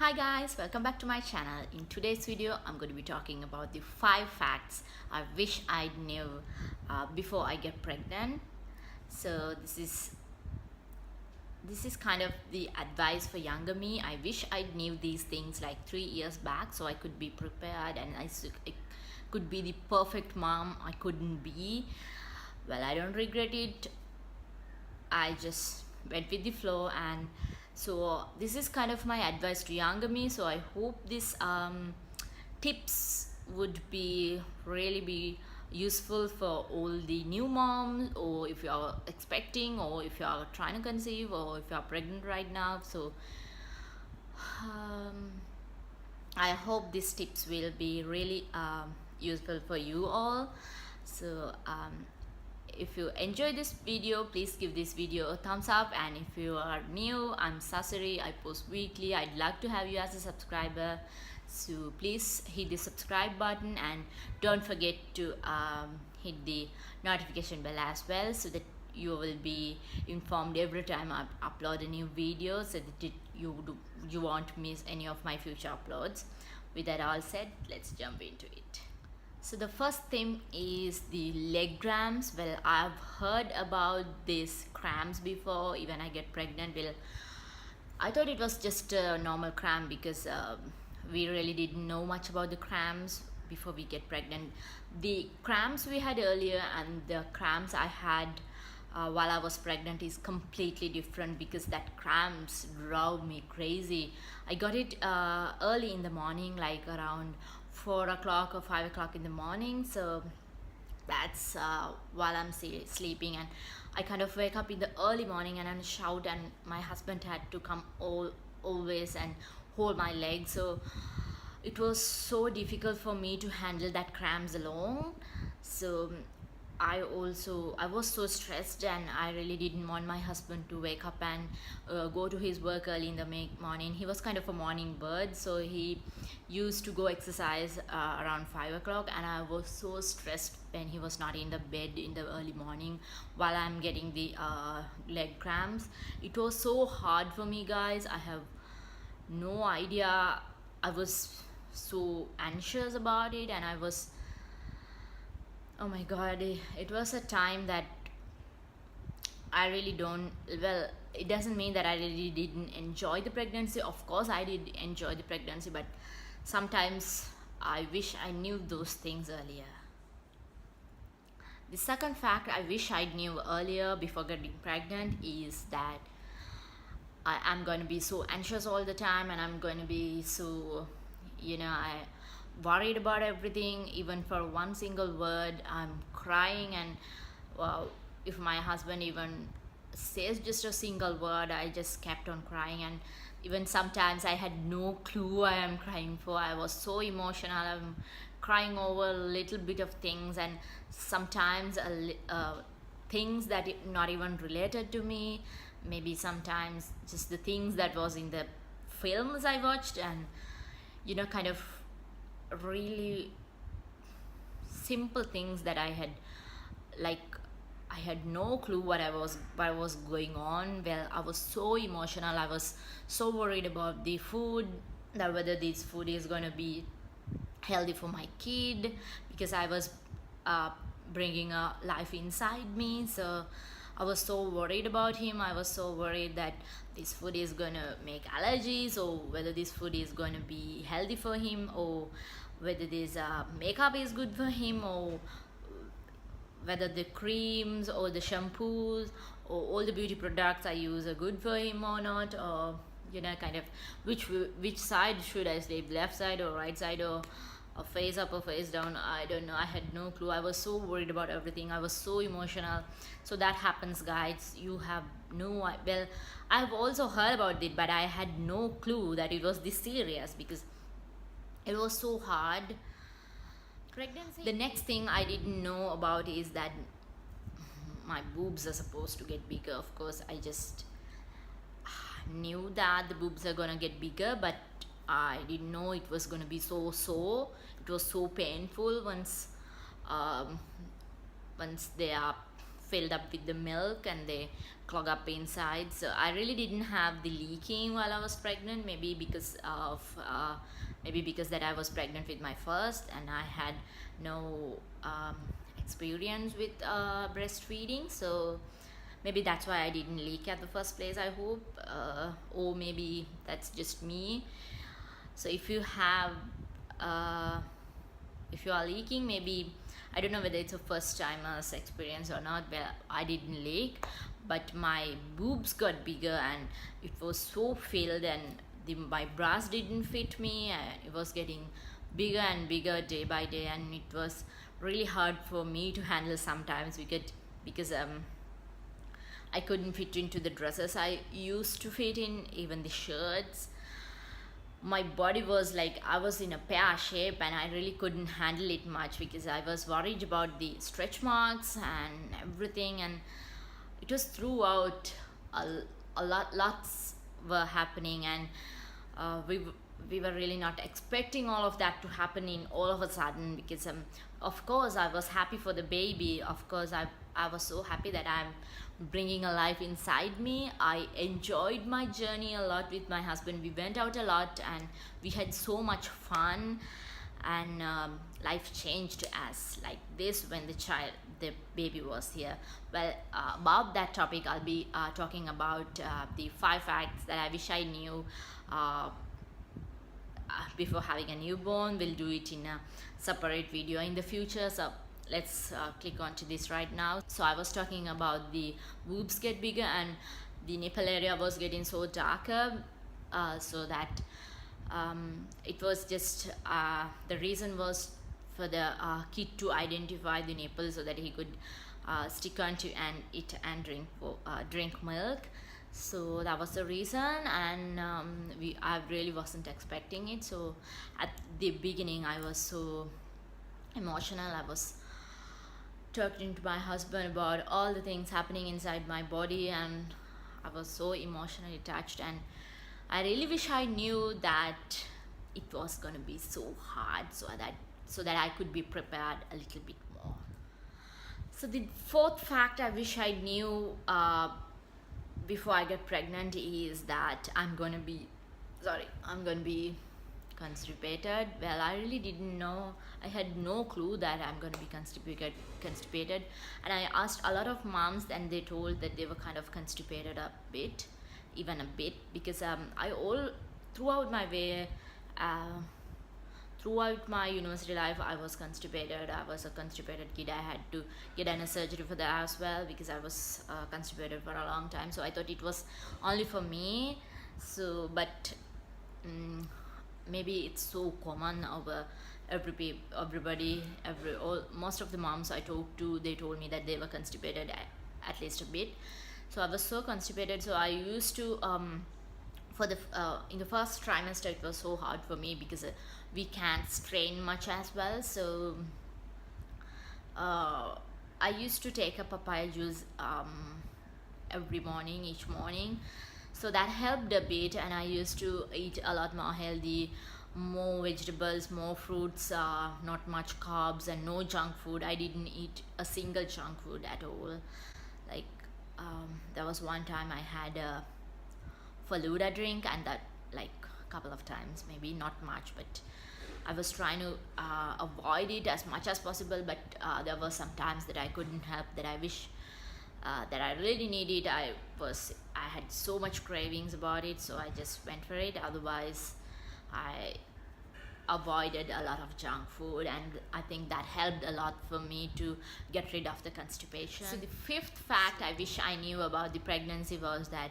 Hi guys, welcome back to my channel. In today's video, I'm going to be talking about the 5 facts I wish I knew before I get pregnant. So this is kind of the advice for younger me. I wish I knew these things like 3 years back so I could be prepared and I could be the perfect mom I couldn't be. Well, I don't regret it. I just went with the flow, and so this is kind of my advice to younger me. So I hope this tips would be really be useful for all the new moms, or if you are expecting, or if you are trying to conceive, or if you are pregnant right now. So um, I hope these tips will be really useful for you all. So if you enjoy this video, please give this video a thumbs up, and if you are new, I'm Sasiri. I post weekly. I'd like to have you as a subscriber, so please hit the subscribe button and don't forget to hit the notification bell as well, so that you will be informed every time I upload a new video, so that you won't miss any of my future uploads. With that all said, let's jump into it. So the first thing is the leg cramps. Well, I've heard about these cramps before. Even I get pregnant, well, I thought it was just a normal cramp because we really didn't know much about the cramps before we get pregnant. The cramps we had earlier and the cramps I had while I was pregnant is completely different, because that cramps drove me crazy. I got it early in the morning, like around 4 o'clock or 5 o'clock in the morning. So that's while I'm sleeping, and I kind of wake up in the early morning and I shout, and my husband had to come always and hold my leg. So it was so difficult for me to handle that cramps alone. So I was so stressed, and I really didn't want my husband to wake up and go to his work early in the morning. He was kind of a morning bird, so he used to go exercise around 5 o'clock, and I was so stressed when he was not in the bed in the early morning while I'm getting the leg cramps. It was so hard for me, guys. I have no idea. I was so anxious about it, and oh my god, it was a time that I really don't, well, it doesn't mean that I really didn't enjoy the pregnancy. Of course I did enjoy the pregnancy, but sometimes I wish I knew those things earlier. The second fact I wish I knew earlier before getting pregnant is that I'm going to be so anxious all the time, and I'm going to be so, I worried about everything. Even for one single word, I'm crying, and well, if my husband even says just a single word, I just kept on crying. And even sometimes I had no clue what I'm crying for. I was so emotional. I'm crying over a little bit of things, and sometimes things that not even related to me. Maybe sometimes just the things that was in the films I watched, and kind of really simple things that I had no clue what was going on. Well, I was so emotional. I was so worried about the food, that whether this food is going to be healthy for my kid, because I was bringing a life inside me. So I was so worried about him. I was so worried that this food is going to make allergies, or whether this food is going to be healthy for him, or whether this makeup is good for him, or whether the creams or the shampoos or all the beauty products I use are good for him or not, or kind of which side should I sleep, left side or right side, or face up or face down. I don't know. I had no clue. I was so worried about everything. I was so emotional. So that happens, guys. You have no, well, I've also heard about it, but I had no clue that it was this serious, because it was so hard. Pregnancy. The next thing I didn't know about is that my boobs are supposed to get bigger. Of course, I just knew that the boobs are gonna get bigger, but I didn't know it was gonna be so sore. It was so painful once they are filled up with the milk and they clog up inside. So I really didn't have the leaking while I was pregnant, maybe because of that I was pregnant with my first and I had no experience with breastfeeding. So maybe that's why I didn't leak at the first place, I hope. Or maybe that's just me. So if you have if you are leaking, maybe I don't know whether it's a first timer's experience or not, but I didn't leak, but my boobs got bigger and it was so filled and my bras didn't fit me, and it was getting bigger and bigger day by day, and it was really hard for me to handle sometimes because I couldn't fit into the dresses I used to fit in, even the shirts. My body was like I was in a pear shape and I really couldn't handle it much because I was worried about the stretch marks and everything, and it was throughout lots were happening, and we were really not expecting all of that to happen in all of a sudden, because of course I was happy for the baby. Of course I was so happy that I'm bringing a life inside me. I enjoyed my journey a lot with my husband. We went out a lot and we had so much fun, and life changed as like this when the baby was here. Well, about that topic I'll be talking about the 5 facts that I wish I knew before having a newborn. We'll do it in a separate video in the future, so let's click on to this right now. So I was talking about the boobs get bigger and the nipple area was getting so darker, so that it was just the reason was for the kid to identify the nipple so that he could stick onto and eat and drink milk. So that was the reason, and I really wasn't expecting it. So at the beginning I was so emotional. I was talking to my husband about all the things happening inside my body, and I was so emotionally touched, and I really wish I knew that it was gonna be so hard, so that I could be prepared a little bit more. So the 4th fact I wish I knew before I get pregnant is that I'm gonna be constipated. Well, I really didn't know. I had no clue that I'm going to be constipated, and I asked a lot of moms and they told that they were kind of constipated a bit, because throughout my university life I was constipated. I was a constipated kid. I had to get a surgery for that as well because I was constipated for a long time, so I thought it was only for me. So but maybe it's so common over most of the moms I talked to, they told me that they were constipated at least a bit. So I was so constipated, so I used to in the first trimester it was so hard for me because we can't strain much as well. So I used to take a papaya juice each morning, so that helped a bit, and I used to eat a lot more healthy, more vegetables, more fruits, not much carbs, and no junk food. I didn't eat a single junk food at all. Like there was one time I had a Faluda drink, and that like a couple of times, maybe not much, but I was trying to avoid it as much as possible. But there were some times that I couldn't help, that I wish that I really needed. I had so much cravings about it, so I just went for it. Otherwise I avoided a lot of junk food, and I think that helped a lot for me to get rid of the constipation. So the 5th fact I wish I knew about the pregnancy was that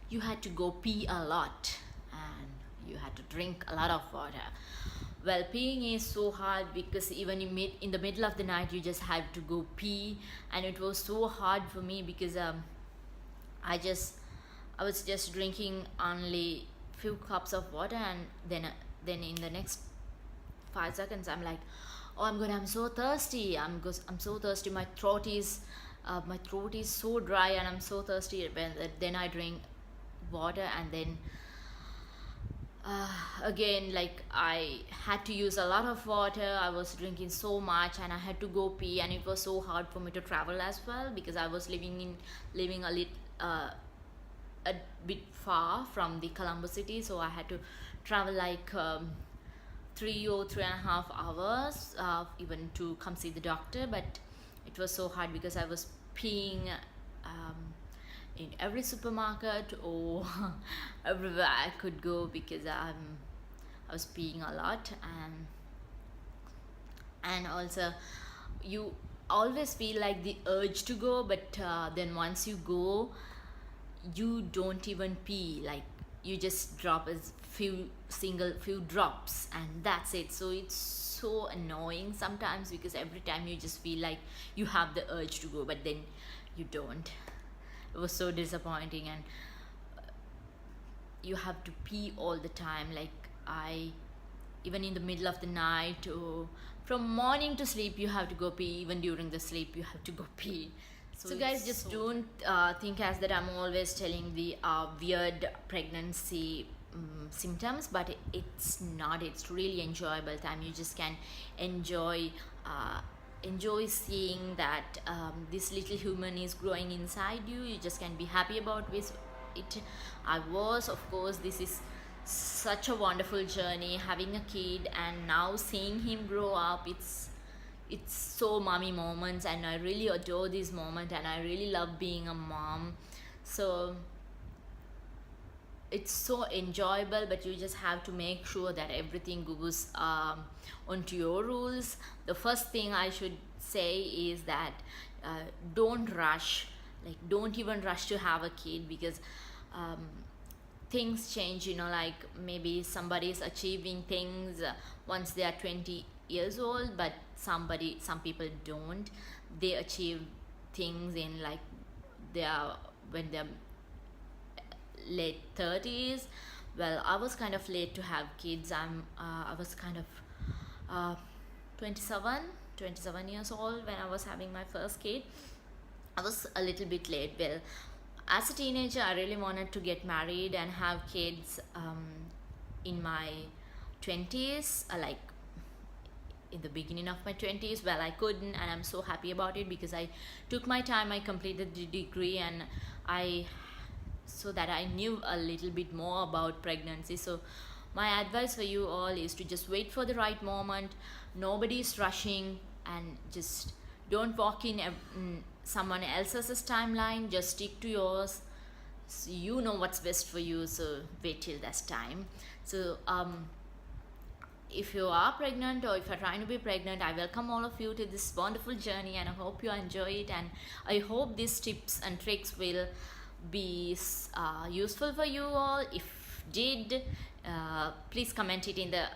you had to go pee a lot and you had to drink a lot of water. Well, peeing is so hard because even in the middle of the night you just have to go pee, and it was so hard for me because I was just drinking only few cups of water, and then in the next 5 seconds I'm like, oh my god, I'm so thirsty. I'm so thirsty. My throat is so dry and I'm so thirsty. Then I drink water, and then Again, like I had to use a lot of water. I was drinking so much and I had to go pee, and it was so hard for me to travel as well because I was living a bit far from the Colombo city, so I had to travel like 3 or 3.5 hours even to come see the doctor. But it was so hard because I was peeing um, in every supermarket or everywhere I could go because I was peeing a lot. And also you always feel like the urge to go, but then once you go you don't even pee, like you just drop a few drops and that's it. So it's so annoying sometimes because every time you just feel like you have the urge to go but then you don't. It was so disappointing, and you have to pee all the time. Like I, even in the middle of the night or from morning to sleep, you have to go pee. Even during the sleep you have to go pee. So guys, just don't think as that I'm always telling the weird pregnancy symptoms, but it's not. It's really enjoyable time. You just can enjoy enjoy seeing that this little human is growing inside you. You just can be happy about it. I was, of course, this is such a wonderful journey having a kid, and now seeing him grow up, it's so mommy moments, and I really adore this moment, and I really love being a mom. So it's so enjoyable, but you just have to make sure that everything goes onto your rules. The first thing I should say is that don't rush. Like don't even rush to have a kid because things change, you know, like maybe somebody is achieving things once they are 20 years old, but some people don't. They achieve things in like when they're late 30s. Well, I was kind of late to have kids. I was kind of 27 years old when I was having my first kid. I was a little bit late. Well, as a teenager I really wanted to get married and have kids in my 20s, like in the beginning of my 20s. Well, I couldn't, and I'm so happy about it because I took my time. I completed the degree, and so that I knew a little bit more about pregnancy. So my advice for you all is to just wait for the right moment. Nobody's rushing, and just don't walk in someone else's timeline. Just stick to yours. So you know what's best for you, so wait till that time. So if you are pregnant or if you're trying to be pregnant, I welcome all of you to this wonderful journey, and I hope you enjoy it, and I hope these tips and tricks will be useful for you all. If did, please comment it in the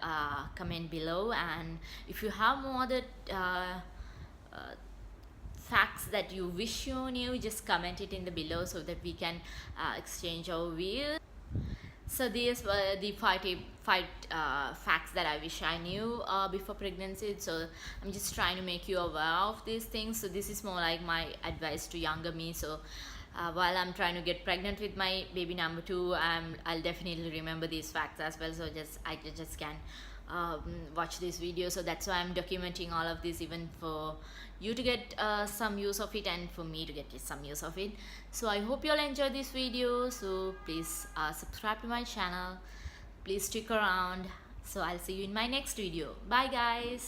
comment below, and if you have more other facts that you wish you knew, just comment it in the below so that we can exchange our views. So these were the five facts that I wish I knew before pregnancy. So I'm just trying to make you aware of these things. So this is more like my advice to younger me. So while I'm trying to get pregnant with my baby number 2, I'll definitely remember these facts as well. So I just can watch this video. So that's why I'm documenting all of this, even for you to get some use of it and for me to get some use of it. So I hope you all enjoy this video. So please subscribe to my channel. Please stick around. So I'll see you in my next video. Bye guys.